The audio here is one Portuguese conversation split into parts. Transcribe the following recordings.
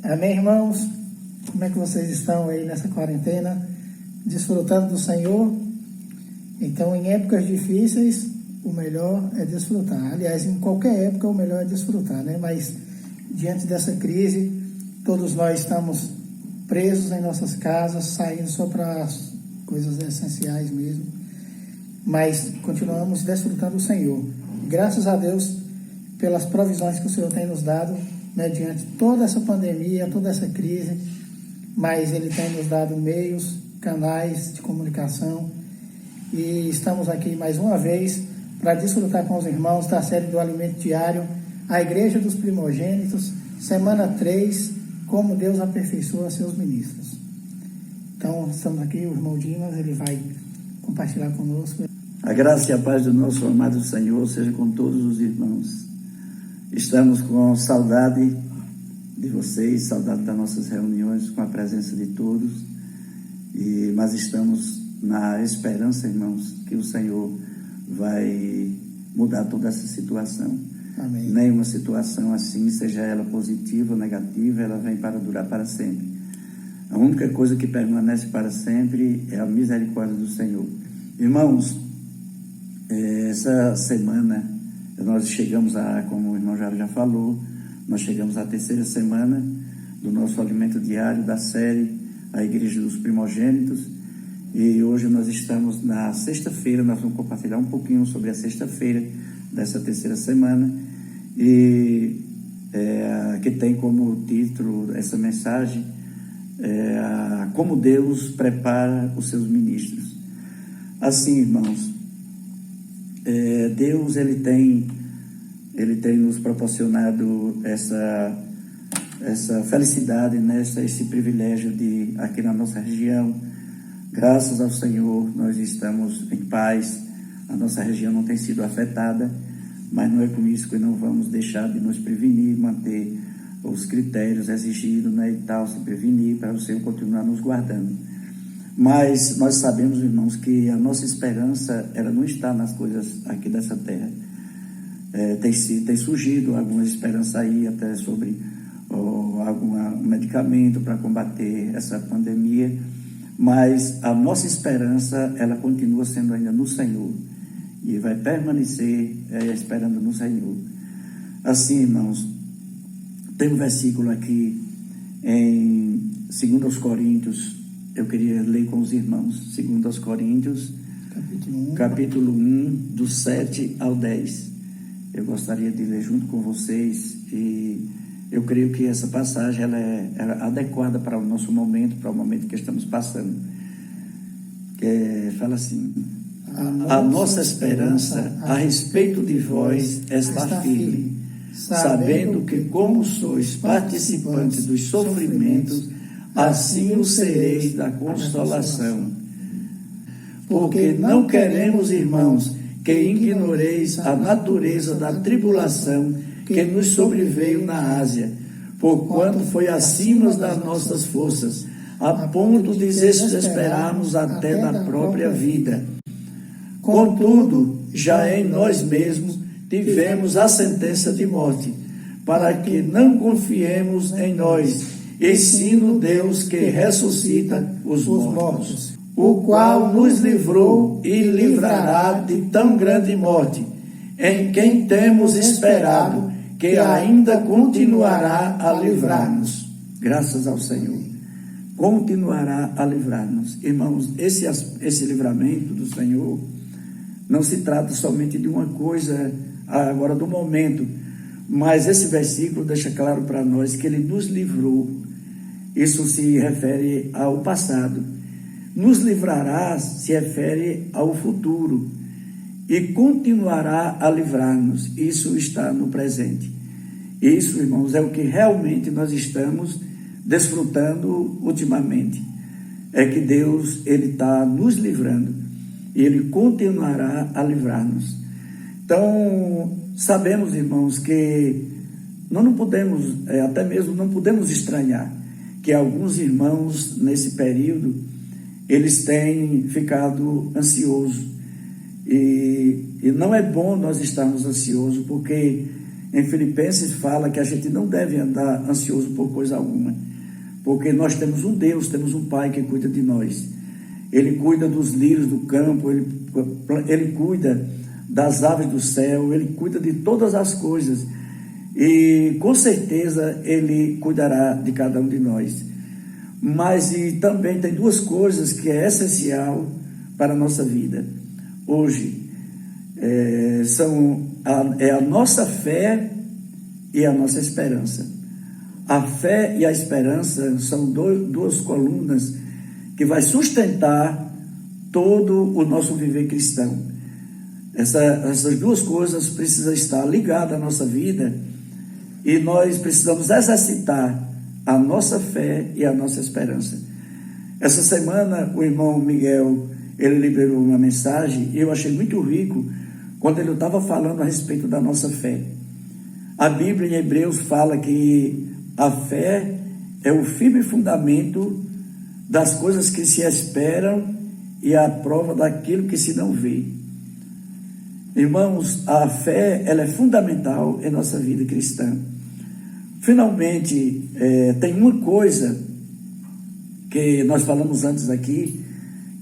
Amém, irmãos? Como é que vocês estão aí nessa quarentena? Desfrutando do Senhor? Então, em épocas difíceis, o melhor é desfrutar. Aliás, em qualquer época, o melhor é desfrutar, né? Mas, diante dessa crise, todos nós estamos presos em nossas casas, saindo só para as coisas essenciais mesmo. Mas continuamos desfrutando do Senhor. Graças a Deus pelas provisões que o Senhor tem nos dado, mediante toda essa pandemia, toda essa crise, mas Ele tem nos dado meios, canais de comunicação, e estamos aqui mais uma vez para desfrutar com os irmãos da série do Alimento Diário, a Igreja dos Primogênitos, semana 3, como Deus aperfeiçoa seus ministros. Então, estamos aqui, o irmão Dimas, ele vai compartilhar conosco. A graça e a paz do nosso amado Senhor seja com todos os irmãos. Estamos com saudade de vocês, saudade das nossas reuniões, com a presença de todos, mas estamos na esperança, irmãos, que o Senhor vai mudar toda essa situação. Amém. Nenhuma situação assim, seja ela positiva ou negativa, ela vem para durar para sempre. A única coisa que permanece para sempre é a misericórdia do Senhor. Irmãos, essa semana nós chegamos como o irmão já falou, nós chegamos à terceira semana do nosso alimento diário da série A Igreja dos Primogênitos, e hoje nós estamos na sexta-feira. Nós vamos compartilhar um pouquinho sobre a sexta-feira dessa terceira semana, e que tem como título essa mensagem, como Deus prepara os seus ministros. Assim, irmãos, Deus ele tem nos proporcionado essa felicidade, esse privilégio de, aqui na nossa região, graças ao Senhor, nós estamos em paz. A nossa região não tem sido afetada, mas não é com isso que não vamos deixar de nos prevenir, manter os critérios exigidos, né, e tal, se prevenir para o Senhor continuar nos guardando. Mas nós sabemos, irmãos, que a nossa esperança, ela não está nas coisas aqui dessa terra. Tem surgido alguma esperança aí, até sobre algum medicamento para combater essa pandemia, mas a nossa esperança, ela continua sendo ainda no Senhor, e vai permanecer esperando no Senhor. Assim, irmãos, tem um versículo aqui em 2 Coríntios, eu queria ler com os irmãos, 2 Coríntios, capítulo 1, do 7 ao 10. Eu gostaria de ler junto com vocês, e eu creio que essa passagem ela é adequada para o nosso momento, para o momento que estamos passando. Fala assim: a nossa esperança a respeito de vós está firme, sabendo que, como sois participantes dos sofrimentos, assim o sereis da consolação. Porque não queremos, irmãos, que ignoreis a natureza da tribulação que nos sobreveio na Ásia, porquanto foi acima das nossas forças, a ponto de desesperarmos até da própria vida. Contudo, já em nós mesmos tivemos a sentença de morte, para que não confiemos em nós, e sim no Deus que ressuscita os mortos, o qual nos livrou e livrará de tão grande morte, em quem temos esperado, que ainda continuará a livrar-nos. Graças ao Senhor. Continuará a livrar-nos. Irmãos, esse livramento do Senhor não se trata somente de uma coisa agora do momento, mas esse versículo deixa claro para nós que Ele nos livrou. Isso se refere ao passado. Nos livrará se refere ao futuro, e continuará a livrar-nos. Isso está no presente. Isso, irmãos, é o que realmente nós estamos desfrutando ultimamente. É que Deus, Ele está nos livrando, e Ele continuará a livrar-nos. Então, sabemos, irmãos, que nós não podemos, até mesmo não podemos estranhar que alguns irmãos, nesse período, eles têm ficado ansiosos. E não é bom nós estarmos ansiosos, porque Em Filipenses fala que a gente não deve andar ansioso por coisa alguma, porque nós temos um Deus, temos um Pai que cuida de nós. Ele cuida dos lírios do campo, ele cuida das aves do céu, ele cuida de todas as coisas. E com certeza ele cuidará de cada um de nós. Mas e também tem duas coisas que é essencial para a nossa vida hoje. É a nossa fé e a nossa esperança. A fé e a esperança são duas colunas que vai sustentar todo o nosso viver cristão. Essas duas coisas precisam estar ligadas à nossa vida e nós precisamos exercitar a nossa fé e a nossa esperança. Essa semana o irmão Miguel, ele liberou uma mensagem e eu achei muito rico quando ele estava falando a respeito da nossa fé. A Bíblia em Hebreus fala que a fé é o firme fundamento das coisas que se esperam e a prova daquilo que se não vê. Irmãos, a fé ela é fundamental em nossa vida cristã. Finalmente, tem uma coisa que nós falamos antes aqui,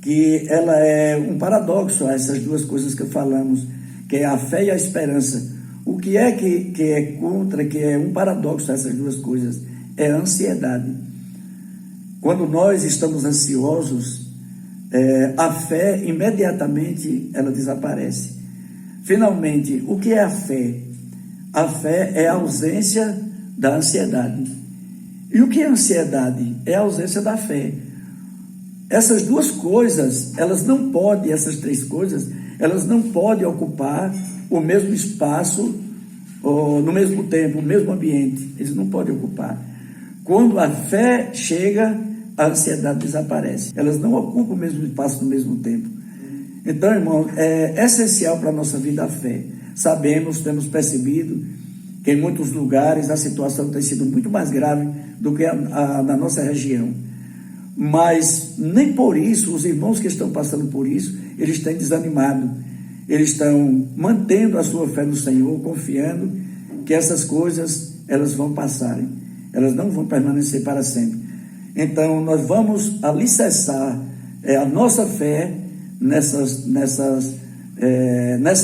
que ela é um paradoxo a essas duas coisas que falamos, que é a fé e a esperança. O que é que é contra, que é um paradoxo a essas duas coisas? É a ansiedade. Quando nós estamos ansiosos, a fé imediatamente ela desaparece. Finalmente, o que é a fé? A fé é a ausência da ansiedade. E o que é ansiedade? É a ausência da fé. Essas duas coisas, essas três coisas, elas não podem ocupar o mesmo espaço, ou no mesmo tempo, o mesmo ambiente. Eles não podem ocupar. Quando a fé chega, a ansiedade desaparece. Elas não ocupam o mesmo espaço no mesmo tempo. Então, irmão, é essencial para a nossa vida a fé. Temos percebido que em muitos lugares a situação tem sido muito mais grave do que na nossa região. Mas nem por isso, os irmãos que estão passando por isso, eles têm desanimado. Eles estão mantendo a sua fé no Senhor, confiando que essas coisas, elas vão passarem. Elas não vão permanecer para sempre. Então, nós vamos alicerçar a nossa fé nessa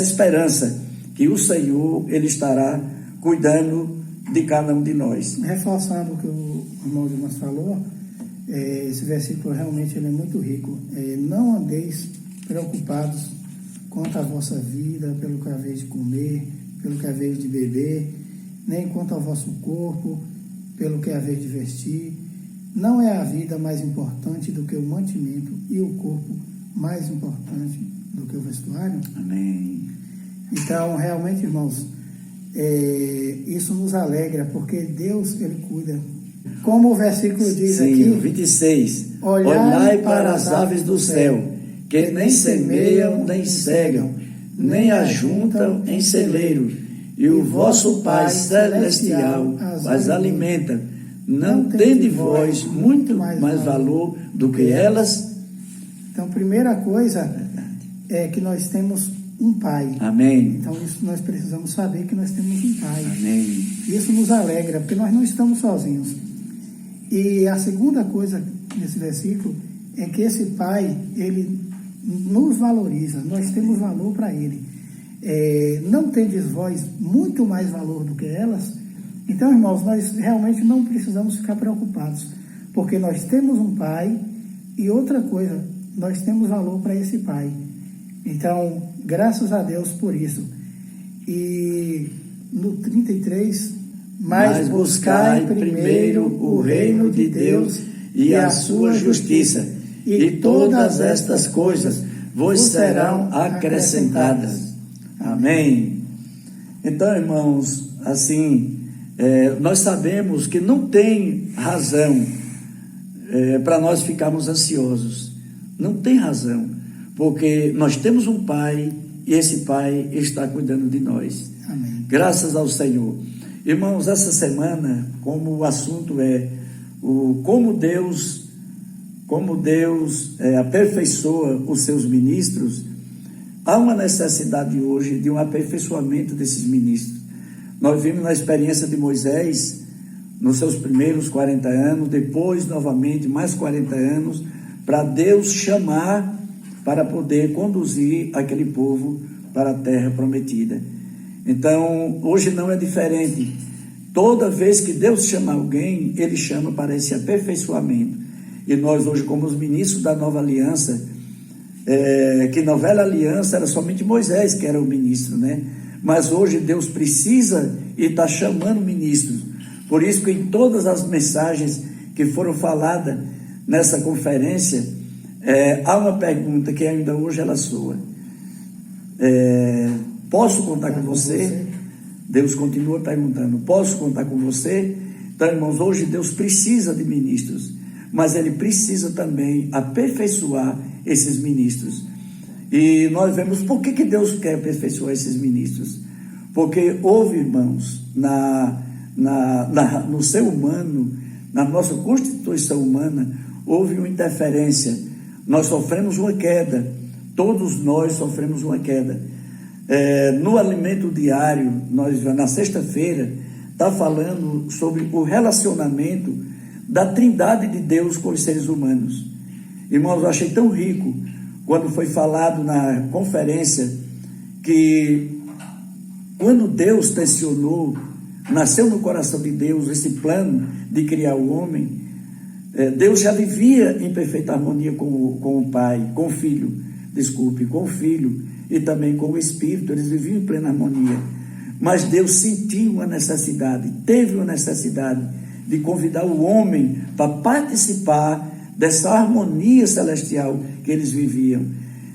esperança que o Senhor, Ele estará cuidando de cada um de nós. Reforçando o que o irmão Dimas falou, esse versículo realmente ele é muito rico. Não andeis preocupados quanto à vossa vida, pelo que haveis de comer, pelo que haveis de beber, nem quanto ao vosso corpo, pelo que haveis de vestir. Não é a vida mais importante do que o mantimento e o corpo mais importante do que o vestuário? Amém. Então, realmente, irmãos, isso nos alegra, porque Deus, Ele cuida. Como o versículo diz Sim, aqui... 26. Olhai para as aves do céu, que nem semeiam, nem cegam, nem ajuntam em celeiro, e o vosso Pai Celestial as alimenta. Não tende vós muito mais valor do que elas? Então, primeira coisa é que nós temos um Pai. Amém. Então, isso nós precisamos saber que nós temos um Pai. Amém. Isso nos alegra, porque nós não estamos sozinhos. E a segunda coisa nesse versículo é que esse Pai, Ele nos valoriza. Nós temos valor para Ele. Não tendes vós muito mais valor do que elas? Então, irmãos, nós realmente não precisamos ficar preocupados, porque nós temos um Pai e outra coisa, nós temos valor para esse Pai. Então, graças a Deus por isso. E no 33, mas buscai primeiro o reino de Deus e a sua justiça, e todas estas coisas vos serão acrescentadas. Amém. Então, irmãos, assim, nós sabemos que não tem razão para nós ficarmos ansiosos. Não tem razão, porque nós temos um Pai e esse Pai está cuidando de nós. Amém. Graças ao Senhor. Irmãos, essa semana, como o assunto é como Deus aperfeiçoa os seus ministros, há uma necessidade hoje de um aperfeiçoamento desses ministros. Nós vimos na experiência de Moisés, nos seus primeiros 40 anos, depois novamente mais 40 anos, para Deus chamar para poder conduzir aquele povo para a terra prometida. Então, hoje não é diferente. Toda vez que Deus chama alguém, Ele chama para esse aperfeiçoamento. E nós hoje, como os ministros da nova aliança, que na velha aliança era somente Moisés que era o ministro, né? Mas hoje Deus precisa e está chamando ministros. Por isso que em todas as mensagens que foram faladas nessa conferência, há uma pergunta que ainda hoje ela soa. Posso contar com você? Deus continua perguntando, posso contar com você? Então, irmãos, hoje Deus precisa de ministros, mas Ele precisa também aperfeiçoar esses ministros. E nós vemos por que Deus quer aperfeiçoar esses ministros. Porque houve, irmãos, no ser humano, na nossa constituição humana, houve uma interferência. Nós sofremos uma queda, todos nós sofremos uma queda. No alimento diário, nós na sexta-feira, está falando sobre o relacionamento da trindade de Deus com os seres humanos. Irmãos, eu achei tão rico quando foi falado na conferência que quando Deus tensionou, nasceu no coração de Deus esse plano de criar o homem, Deus já vivia em perfeita harmonia com o Pai, com o Filho, com o Filho e também com o Espírito, eles viviam em plena harmonia. Mas Deus sentiu uma necessidade, teve uma necessidade de convidar o homem para participar dessa harmonia celestial que eles viviam.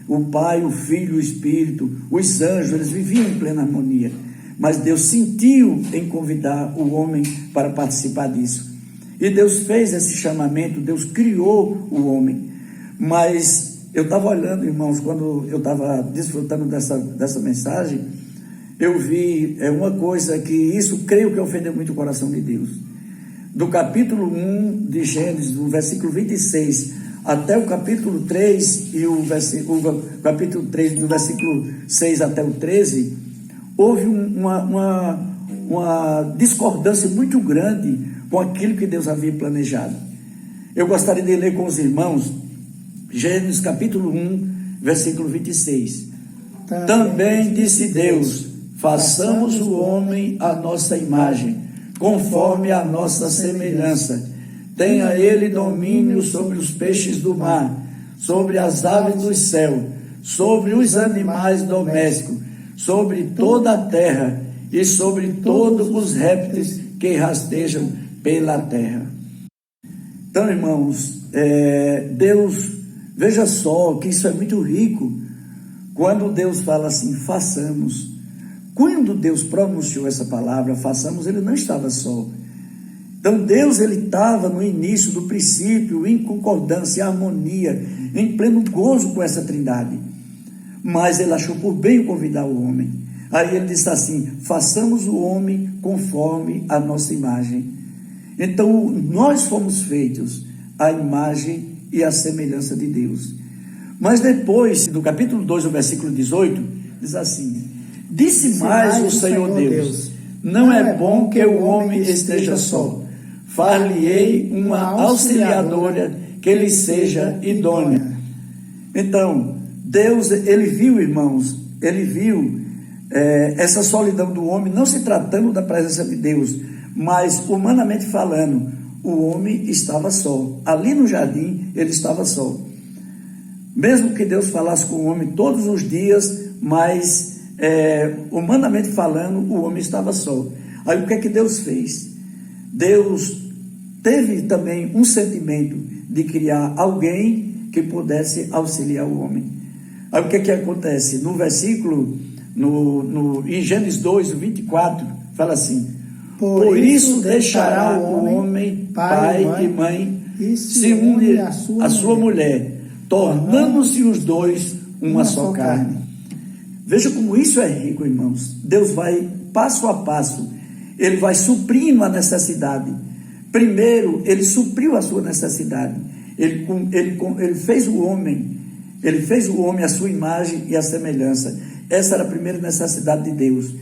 O Pai, o Filho, o Espírito, os anjos, eles viviam em plena harmonia. Mas Deus sentiu em convidar o homem para participar disso. E Deus fez esse chamamento, Deus criou o homem. Mas eu estava olhando, irmãos, quando eu estava desfrutando dessa mensagem, eu vi uma coisa que isso creio que ofendeu muito o coração de Deus. Do capítulo 1 de Gênesis, do versículo 26, até o capítulo 3, e o capítulo 3, do versículo 6 até o 13, houve uma discordância muito grande com aquilo que Deus havia planejado. Eu gostaria de ler com os irmãos, Gênesis capítulo 1, versículo 26. Também disse Deus, façamos o homem à nossa imagem, conforme a nossa semelhança. Tenha ele domínio sobre os peixes do mar, sobre as aves do céu, sobre os animais domésticos, sobre toda a terra e sobre todos os répteis que rastejam pela terra. Então, irmãos, Deus, veja só que isso é muito rico. Quando Deus fala assim, façamos. Quando Deus pronunciou essa palavra, façamos, Ele não estava só. Então Deus, Ele estava no início do princípio, em concordância, em harmonia, em pleno gozo com essa trindade. Mas Ele achou por bem convidar o homem. Aí Ele disse assim, façamos o homem conforme a nossa imagem. Então nós fomos feitos à imagem e à semelhança de Deus. Mas depois, do capítulo 2, o versículo 18, diz assim, disse mais o Senhor Deus, não é bom que o homem esteja só. Far-lhe-ei uma auxiliadora que lhe seja idônea. Então, Deus, Ele viu, irmãos, Ele viu essa solidão do homem, não se tratando da presença de Deus, mas humanamente falando, o homem estava só. Ali no jardim, ele estava só. Mesmo que Deus falasse com o homem todos os dias, mas humanamente falando, o homem estava só. Aí o que é que Deus fez? Deus teve também um sentimento de criar alguém que pudesse auxiliar o homem. Aí o que é que acontece? No versículo, em Gênesis 2, 24, fala assim, por isso deixará o homem pai e mãe, e se une à sua mulher, tornando-se os dois uma só carne. Veja como isso é rico, irmãos. Deus vai passo a passo, Ele vai suprindo a necessidade. Primeiro, Ele supriu a sua necessidade. Ele fez o homem à sua imagem e à semelhança. Essa era a primeira necessidade de Deus.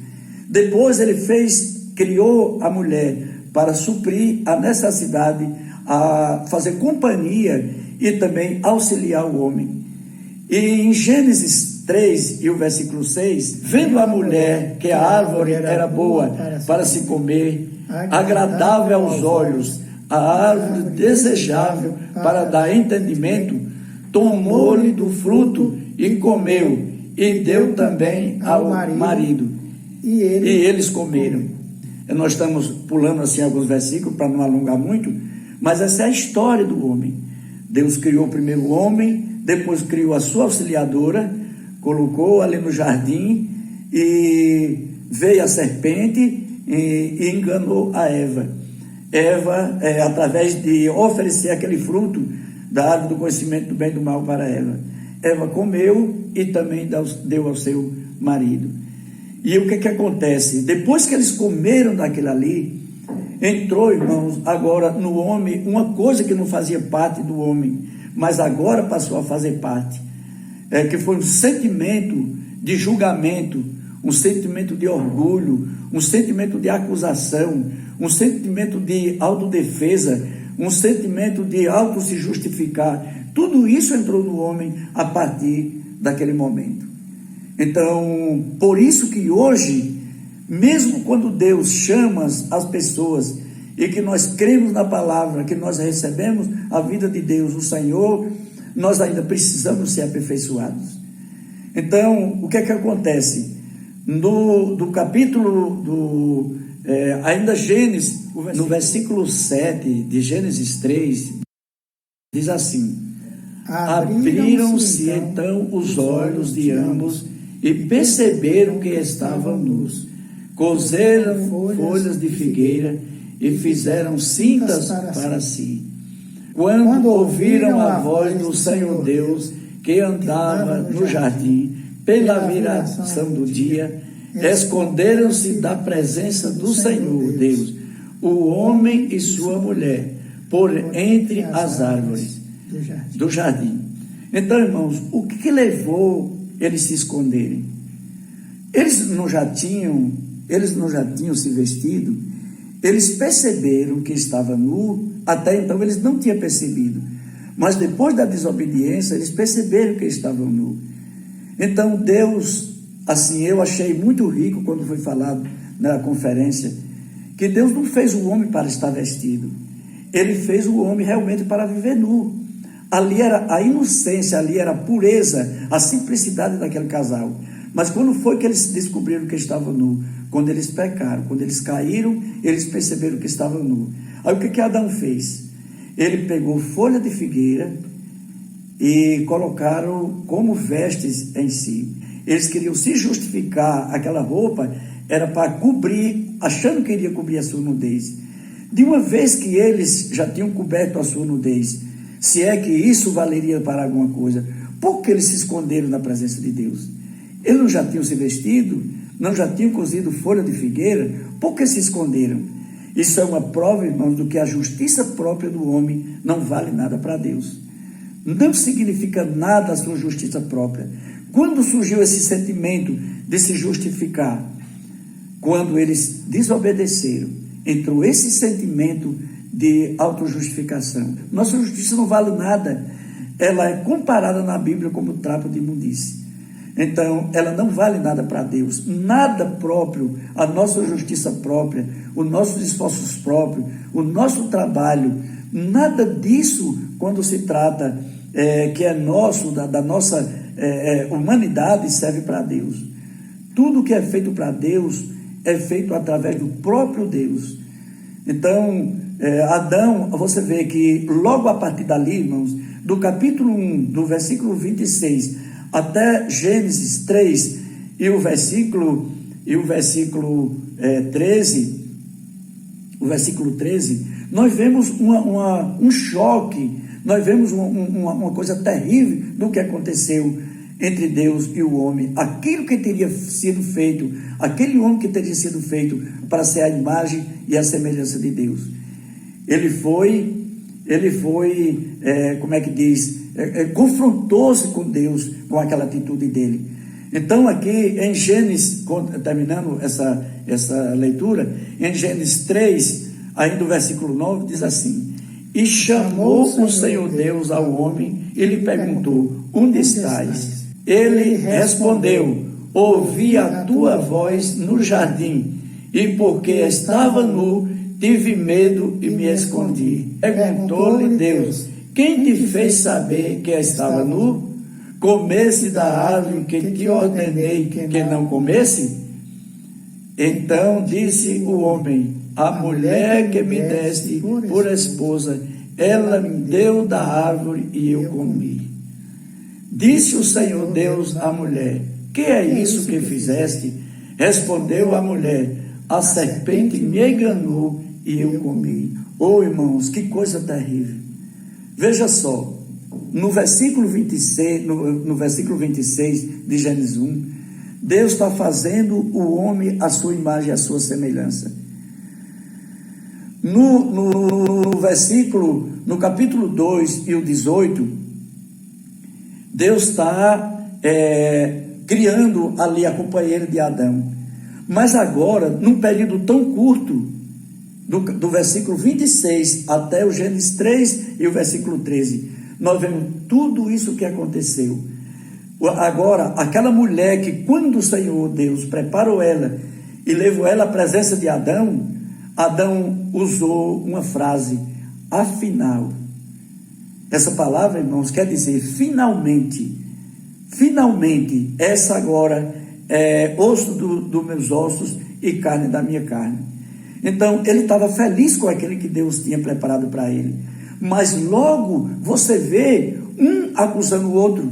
Depois Ele fez criou a mulher para suprir a necessidade, a fazer companhia e também auxiliar o homem. E em Gênesis 3 e o versículo 6, vendo a mulher que a árvore era boa para se comer, agradável aos olhos, a árvore desejável para dar entendimento, tomou-lhe do fruto e comeu, e deu também ao marido. E eles comeram. Nós estamos pulando assim alguns versículos para não alongar muito, mas essa é a história do homem. Deus criou primeiro o homem, depois criou a sua auxiliadora, colocou ali no jardim, e veio a serpente e enganou a Eva. Eva, através de oferecer aquele fruto da árvore do conhecimento do bem e do mal para Eva. Eva comeu e também deu ao seu marido. E o que acontece? Depois que eles comeram daquilo ali, entrou, irmãos, agora no homem, uma coisa que não fazia parte do homem, mas agora passou a fazer parte, que foi um sentimento de julgamento, um sentimento de orgulho, um sentimento de acusação, um sentimento de autodefesa, um sentimento de auto se justificar. Tudo isso entrou no homem a partir daquele momento. Então, por isso que hoje, mesmo quando Deus chama as pessoas e que nós cremos na palavra, que nós recebemos a vida de Deus, o Senhor, nós ainda precisamos ser aperfeiçoados. Então, o que acontece? Do capítulo ainda Gênesis, no versículo 7 de Gênesis 3, diz assim: abriram-se então os olhos de ambos e perceberam que estavam nus. Cozeram folhas de figueira e fizeram cintas para si. Quando ouviram a voz do Senhor Deus, que andava no jardim, pela viração do dia, esconderam-se da presença do Senhor Deus, o homem e sua mulher, por entre as árvores do jardim. Então, irmãos, o que levou eles se esconderem? Eles não já tinham se vestido, eles perceberam que estava nu, até então eles não tinham percebido, mas depois da desobediência, eles perceberam que estavam nu. Então Deus, assim, eu achei muito rico quando foi falado na conferência, que Deus não fez o homem para estar vestido, Ele fez o homem realmente para viver nu. Ali era a inocência, ali era a pureza, a simplicidade daquele casal. Mas quando foi que eles descobriram que estavam nu? Quando eles pecaram, quando eles caíram, eles perceberam que estavam nu. Aí o que Adão fez? Ele pegou folha de figueira e colocaram como vestes em si. Eles queriam se justificar, aquela roupa era para cobrir, achando que iria cobrir a sua nudez. De uma vez que eles já tinham coberto a sua nudez, se é que isso valeria para alguma coisa, por que eles se esconderam na presença de Deus? Eles não já tinham se vestido, não já tinham cozido folha de figueira, por que se esconderam? Isso é uma prova, irmãos, do que a justiça própria do homem não vale nada para Deus. Não significa nada a sua justiça própria. Quando surgiu esse sentimento de se justificar? Quando eles desobedeceram, entrou esse sentimento de autojustificação. Nossa justiça não vale nada. Ela é comparada na Bíblia como trapo de imundície. Então, ela não vale nada para Deus. Nada próprio, a nossa justiça própria, os nossos esforços próprios, o nosso trabalho, nada disso, quando se trata que é nosso, da nossa humanidade, serve para Deus. Tudo que é feito para Deus é feito através do próprio Deus. Então, Adão, você vê que logo a partir dali, irmãos, do capítulo 1, do versículo 26 até Gênesis 3 e o versículo 13, nós vemos um choque, nós vemos uma coisa terrível do que aconteceu entre Deus e o homem. Aquilo que teria sido feito, aquele homem que teria sido feito para ser a imagem e a semelhança de Deus. Ele foi, como é que diz, confrontou-se com Deus com aquela atitude dele. Então aqui em Gênesis, terminando essa leitura, em Gênesis 3, ainda o versículo 9, diz assim: e chamou o Senhor Deus ao homem e lhe perguntou: onde estás? Ele respondeu: ouvi a tua voz no jardim, e porque estava nu, tive medo e me escondi. Perguntou-lhe Deus: quem te fez saber que estava nu? Comesse da árvore que te ordenei que não comesse? Então disse o homem: a mulher que me deste por esposa, ela me deu da árvore e eu comi. Disse o Senhor Deus à mulher: que é isso que fizeste? Respondeu a mulher: a serpente me enganou e eu comi. Oh, irmãos, que coisa terrível. Veja só, no versículo 26, no versículo 26 de Gênesis 1, Deus está fazendo o homem à sua imagem e à sua semelhança. No versículo, no capítulo 2 e o 18, Deus está criando ali a companheira de Adão. Mas agora, num período tão curto, do versículo 26 até o Gênesis 3 e o versículo 13, nós vemos tudo isso que aconteceu. Agora, aquela mulher que quando o Senhor Deus preparou ela e levou ela à presença de Adão, Adão usou uma frase: afinal. Essa palavra, irmãos, quer dizer finalmente. Finalmente, essa agora é osso dos meus ossos e carne da minha carne. Então, ele estava feliz com aquele que Deus tinha preparado para ele. Mas logo você vê um acusando o outro.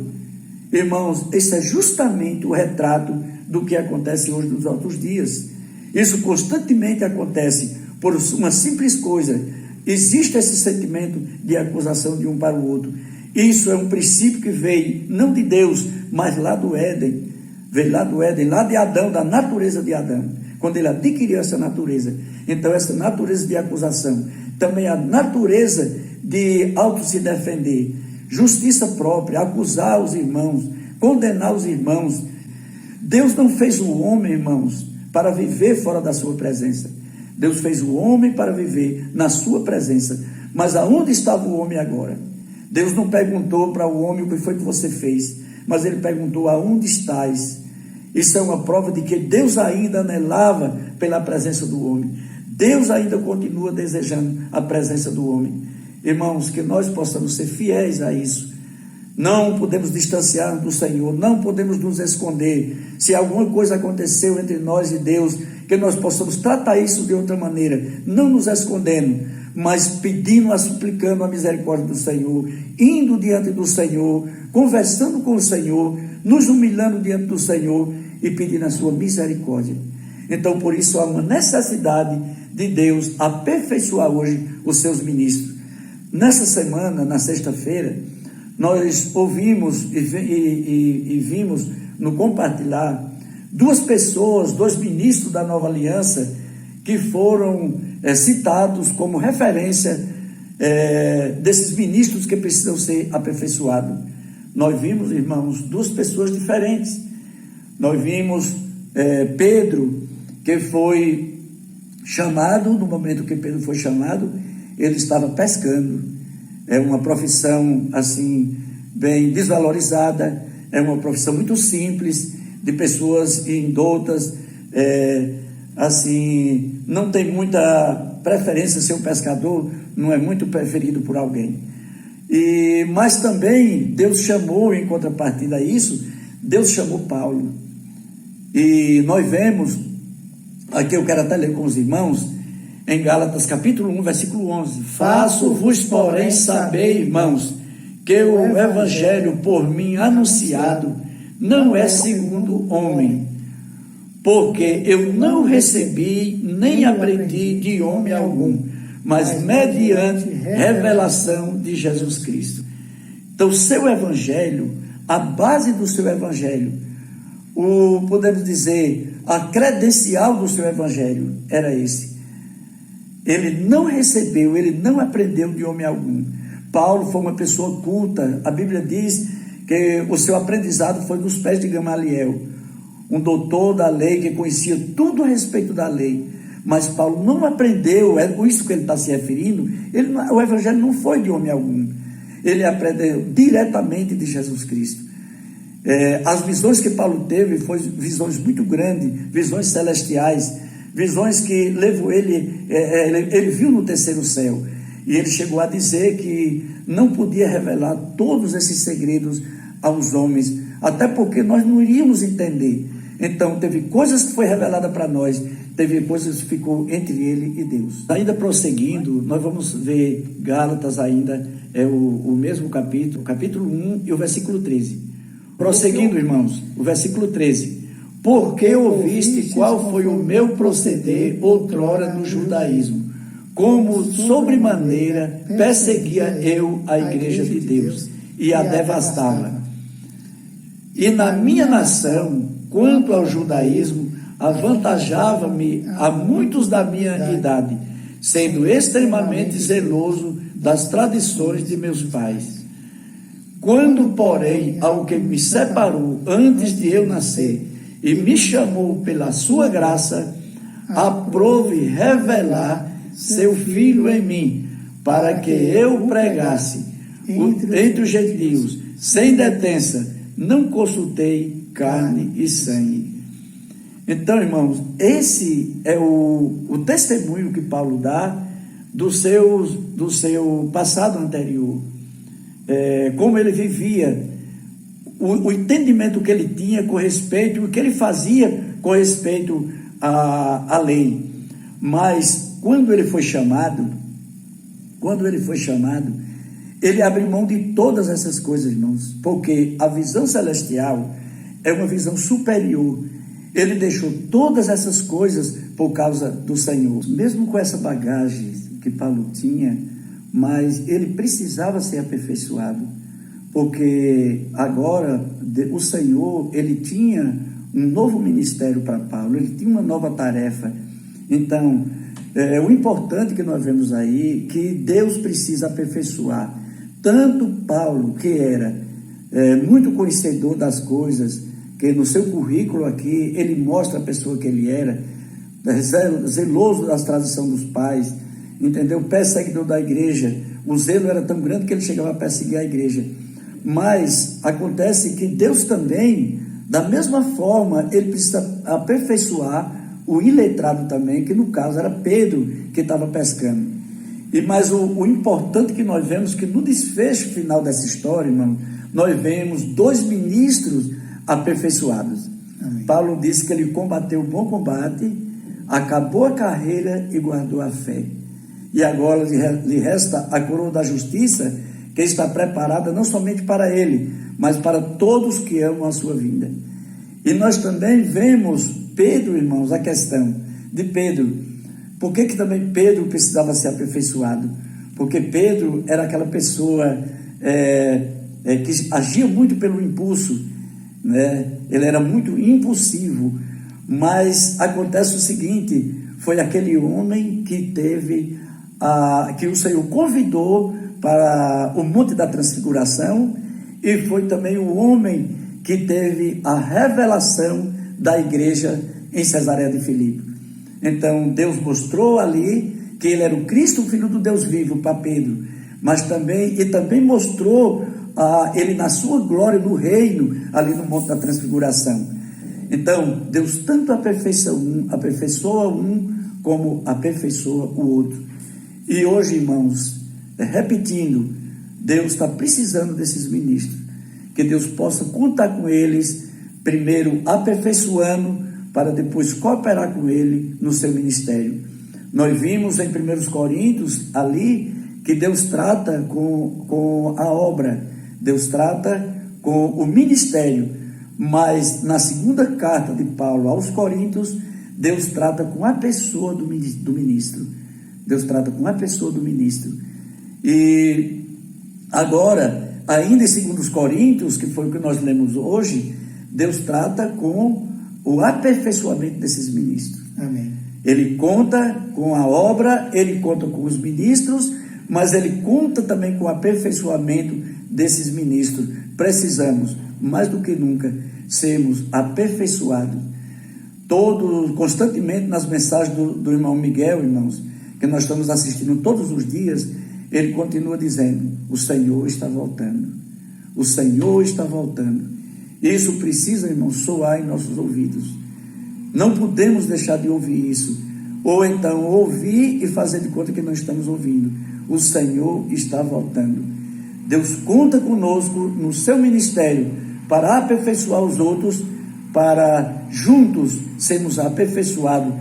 Irmãos, esse é justamente o retrato do que acontece hoje nos outros dias. Isso constantemente acontece por uma simples coisa: existe esse sentimento de acusação de um para o outro. Isso é um princípio que veio não de Deus, mas lá do Éden. Veio lá do Éden, lá de Adão, da natureza de Adão, quando ele adquiriu essa natureza. Então essa natureza de acusação, também a natureza de auto se defender, justiça própria, acusar os irmãos, condenar os irmãos. Deus não fez o homem, irmãos, para viver fora da sua presença. Deus fez o homem para viver na sua presença. Mas aonde estava o homem agora? Deus não perguntou para o homem o que foi que você fez, mas ele perguntou: aonde estás? Isso é uma prova de que Deus ainda anelava pela presença do homem. Deus ainda continua desejando a presença do homem. Irmãos, que nós possamos ser fiéis a isso. Não podemos distanciar do Senhor, não podemos nos esconder. Se alguma coisa aconteceu entre nós e Deus, que nós possamos tratar isso de outra maneira, não nos escondendo, mas pedindo, suplicando a misericórdia do Senhor, indo diante do Senhor, conversando com o Senhor, nos humilhando diante do Senhor e pedindo a sua misericórdia. Então, por isso, há uma necessidade de Deus aperfeiçoar hoje os seus ministros. Nessa semana, na sexta-feira, nós ouvimos e vimos no compartilhar duas pessoas, dois ministros da Nova Aliança, que foram citados como referência desses ministros que precisam ser aperfeiçoados. Nós vimos, irmãos, duas pessoas diferentes. Nós vimos Pedro, que foi chamado, no momento que Pedro foi chamado, ele estava pescando. É uma profissão, assim, bem desvalorizada, é uma profissão muito simples, de pessoas indoutas, assim, não tem muita preferência ser um pescador, não é muito preferido por alguém. Mas também Deus chamou, em contrapartida a isso, Deus chamou Paulo. E nós vemos, aqui eu quero até ler com os irmãos, em Gálatas capítulo 1, versículo 11: faço-vos, porém, saber, irmãos, que o evangelho por mim anunciado não é segundo o homem, porque eu não recebi nem aprendi de homem algum, mas mediante revelação de Jesus Cristo. Então, o seu evangelho, a base do seu evangelho, podemos dizer, a credencial do seu evangelho era esse. Ele não recebeu, ele não aprendeu de homem algum. Paulo foi uma pessoa culta. A Bíblia diz que o seu aprendizado foi nos pés de Gamaliel, um doutor da lei que conhecia tudo a respeito da lei. Mas Paulo não aprendeu, é com isso que ele está se referindo, o evangelho não foi de homem algum, ele aprendeu diretamente de Jesus Cristo. As visões que Paulo teve foram visões muito grandes, visões celestiais, visões que levou ele viu no terceiro céu, e ele chegou a dizer que não podia revelar todos esses segredos aos homens, até porque nós não iríamos entender. Então teve coisas que foi revelada para nós, teve coisas que ficou entre ele e Deus. Ainda prosseguindo, nós vamos ver Gálatas ainda, o mesmo capítulo, capítulo 1 e o versículo 13. Prosseguindo, irmãos, o versículo 13. Porque ouviste qual foi o meu proceder outrora no judaísmo, como sobremaneira perseguia eu a igreja de Deus e a devastava. E na minha nação, quanto ao judaísmo, avantajava-me a muitos da minha idade, sendo extremamente zeloso das tradições de meus pais. Quando, porém, ao que me separou antes de eu nascer e me chamou pela sua graça, aprove revelar seu Filho em mim, para que eu pregasse entre os gentios, sem detença, não consultei carne e sangue. Então, irmãos, esse é o testemunho que Paulo dá do seu passado anterior. Como ele vivia, o entendimento que ele tinha com respeito, o que ele fazia com respeito à lei. Mas quando ele foi chamado, ele abriu mão de todas essas coisas, irmãos, porque a visão celestial é uma visão superior. Ele deixou todas essas coisas por causa do Senhor. Mesmo com essa bagagem que Paulo tinha, mas ele precisava ser aperfeiçoado, porque agora o Senhor, ele tinha um novo ministério para Paulo, ele tinha uma nova tarefa. Então, o importante que nós vemos aí, que Deus precisa aperfeiçoar, tanto Paulo, que era muito conhecedor das coisas, que no seu currículo aqui, ele mostra a pessoa que ele era, zeloso das tradições dos pais, entendeu? Perseguidor da igreja, o zelo era tão grande que ele chegava a perseguir a igreja. Mas acontece que Deus também, da mesma forma, ele precisa aperfeiçoar o iletrado também, que no caso era Pedro que estava pescando. Mas o importante que nós vemos, que no desfecho final dessa história, irmão, nós vemos 2 ministros aperfeiçoados. Amém. Paulo disse que ele combateu o bom combate, acabou a carreira e guardou a fé. E agora lhe resta a coroa da justiça, que está preparada não somente para ele, mas para todos que amam a sua vinda. E nós também vemos Pedro, irmãos, a questão de Pedro. Por que também Pedro precisava ser aperfeiçoado? Porque Pedro era aquela pessoa que agia muito pelo impulso, né? Ele era muito impulsivo. Mas acontece o seguinte: foi aquele homem que que o Senhor convidou para o Monte da Transfiguração, e foi também o homem que teve a revelação da igreja em Cesareia de Filipe. Então Deus mostrou ali que ele era o Cristo, o Filho do Deus vivo, para Pedro, mas também mostrou ele na sua glória no reino, ali no Monte da Transfiguração. Então Deus tanto aperfeiçoa um como aperfeiçoa o outro. E hoje, irmãos, repetindo, Deus está precisando desses ministros, que Deus possa contar com eles, primeiro aperfeiçoando, para depois cooperar com ele no seu ministério. Nós vimos em 1 Coríntios ali que Deus trata com a obra, Deus trata com o ministério, mas na segunda carta de Paulo aos Coríntios, Deus trata com a pessoa do ministro. Deus trata com a pessoa do ministro. E agora, ainda em 2 Coríntios, que foi o que nós lemos hoje, Deus trata com o aperfeiçoamento desses ministros. Amém. Ele conta com a obra, ele conta com os ministros, mas ele conta também com o aperfeiçoamento desses ministros. Precisamos, mais do que nunca, sermos aperfeiçoados. Constantemente nas mensagens do irmão Miguel, irmãos, que nós estamos assistindo todos os dias, ele continua dizendo: o Senhor está voltando. O Senhor está voltando. Isso precisa, irmãos, soar em nossos ouvidos. Não podemos deixar de ouvir isso. Ou então ouvir e fazer de conta que não estamos ouvindo. O Senhor está voltando. Deus conta conosco no seu ministério para aperfeiçoar os outros, para juntos sermos aperfeiçoados,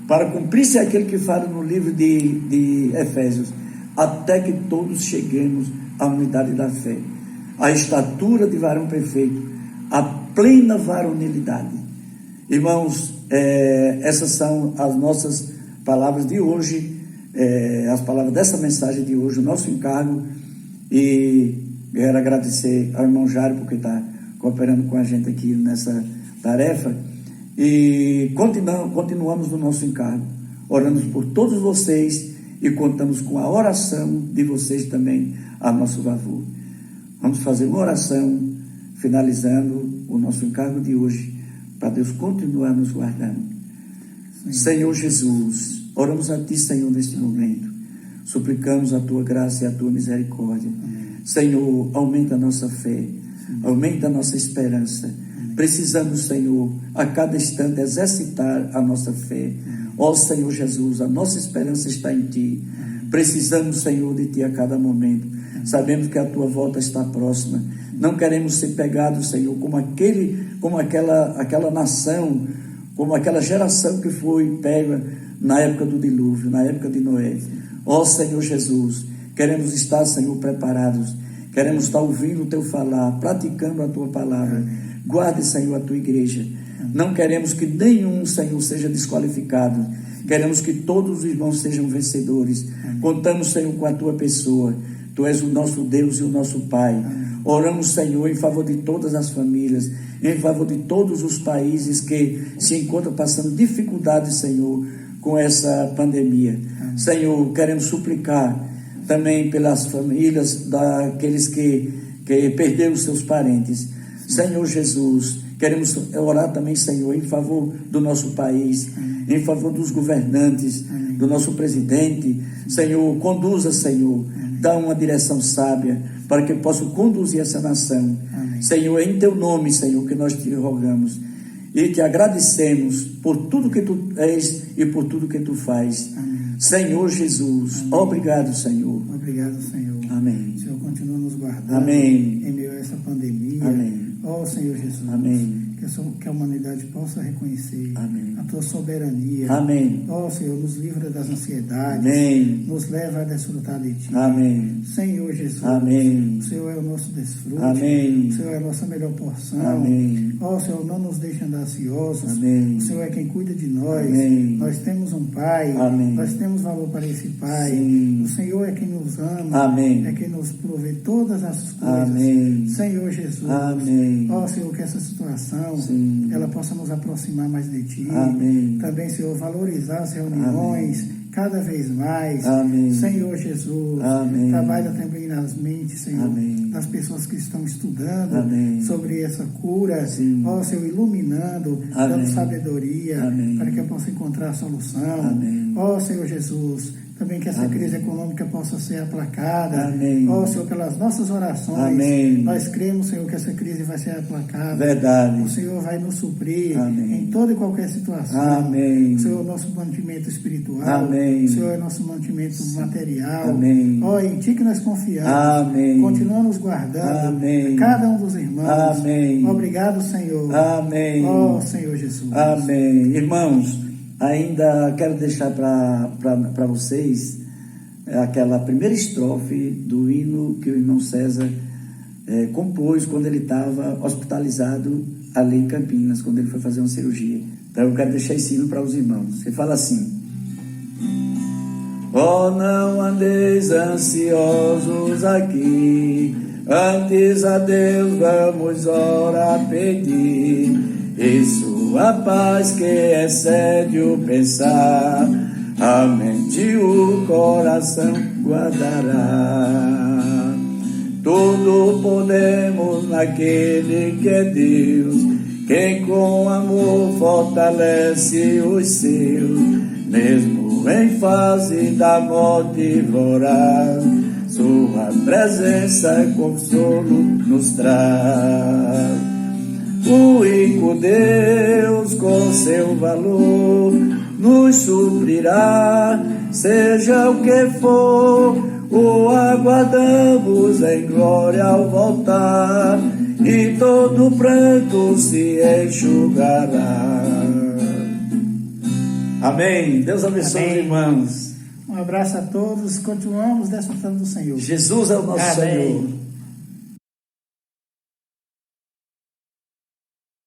para cumprir-se aquele que fala no livro de Efésios, até que todos cheguemos à unidade da fé, à estatura de varão perfeito, à plena varonilidade. Irmãos, essas são as nossas palavras de hoje, as palavras dessa mensagem de hoje, o nosso encargo. E quero agradecer ao irmão Jário, porque está cooperando com a gente aqui nessa tarefa. E continuamos no nosso encargo, oramos por todos vocês e contamos com a oração de vocês também a nosso favor. Vamos fazer uma oração finalizando o nosso encargo de hoje, para Deus continuar nos guardando. Senhor Jesus, oramos a Ti, Senhor, neste momento. Suplicamos a Tua graça e a Tua misericórdia. Senhor, aumenta a nossa fé, aumenta a nossa esperança. Precisamos, Senhor, a cada instante exercitar a nossa fé. Ó Senhor Jesus, a nossa esperança está em Ti. Precisamos, Senhor, de Ti a cada momento. Sabemos que a Tua volta está próxima. Não queremos ser pegados, Senhor, como aquela nação, como aquela geração que foi pega na época do dilúvio, na época de Noé. Ó Senhor Jesus, queremos estar, Senhor, preparados. Queremos estar ouvindo o Teu falar, praticando a Tua palavra. Guarde, Senhor, a Tua igreja. Não queremos que nenhum, Senhor, seja desqualificado. Queremos que todos os irmãos sejam vencedores. Contamos, Senhor, com a Tua pessoa. Tu és o nosso Deus e o nosso Pai. Oramos, Senhor, em favor de todas as famílias, em favor de todos os países que se encontram passando dificuldades, Senhor, com essa pandemia. Senhor, queremos suplicar também pelas famílias daqueles que perderam seus parentes. Senhor Jesus, queremos orar também, Senhor, em favor do nosso país, em favor dos governantes, do nosso presidente. Senhor, conduza, Senhor, dá uma direção sábia para que possa conduzir essa nação. Senhor, é em Teu nome, Senhor, que nós te rogamos e te agradecemos por tudo que Tu és e por tudo que Tu faz. Senhor Jesus, obrigado, Senhor. Obrigado, Senhor. Amém. O Senhor continua nos guardando. Amém. Em meio a essa pandemia. Amém. Ó Senhor Jesus. Amém. Que a humanidade possa reconhecer a Tua soberania. Amém. Ó Senhor, nos livra das ansiedades. Amém. Nos leva a desfrutar de Ti. Amém. Senhor Jesus. Amém. O Senhor é o nosso desfrute. Amém. O Senhor é a nossa melhor porção. Amém. Ó Senhor, não nos deixe andar ansiosos. Amém. O Senhor é quem cuida de nós. Amém. Nós temos um Pai. Amém. Nós temos valor para esse Pai. Sim. O Senhor é quem nos ama. Amém. É quem nos provê todas as coisas. Amém. Senhor Jesus. Amém. Ó Senhor, que essa situação Sim. ela possa nos aproximar mais de Ti. Amém. Também, Senhor, valorizar as reuniões cada vez mais. Amém. Senhor Jesus. Amém. Trabalha também nas mentes, Senhor, Amém. das pessoas que estão estudando Amém. sobre essa cura. Sim. Ó Senhor, iluminando, Amém. dando sabedoria Amém. para que eu possa encontrar a solução. Amém. Ó Senhor Jesus, também que essa Amém. crise econômica possa ser aplacada. Amém. Ó Senhor, pelas nossas orações, Amém. nós cremos, Senhor, que essa crise vai ser aplacada. Verdade. O Senhor vai nos suprir Amém. em toda e qualquer situação. Amém. O Senhor é o nosso mantimento espiritual. Amém. O Senhor é nosso mantimento material. Amém. Ó, em Ti que nós confiamos. Amém. Continua nos guardando. Amém. Cada um dos irmãos. Amém. Obrigado, Senhor. Amém. Ó, Senhor Jesus. Amém. Irmãos, ainda quero deixar para vocês aquela primeira estrofe do hino que o irmão César compôs quando ele estava hospitalizado ali em Campinas, quando ele foi fazer uma cirurgia. Então eu quero deixar esse hino para os irmãos. Ele fala assim: oh, não andeis ansiosos aqui, antes a Deus vamos orar pedir, e sua paz que excede o pensar, a mente e o coração guardará. tudo podemos naquele que é Deus, quem com amor fortalece os seus, mesmo em fase da morte voraz, sua presença consolo nos traz. O único Deus com seu valor nos suprirá, seja o que for, o aguardamos em glória ao voltar, e todo pranto se enxugará. Amém. Deus abençoe os irmãos. Um abraço a todos, continuamos desfrutando do Senhor. Jesus é o nosso Senhor.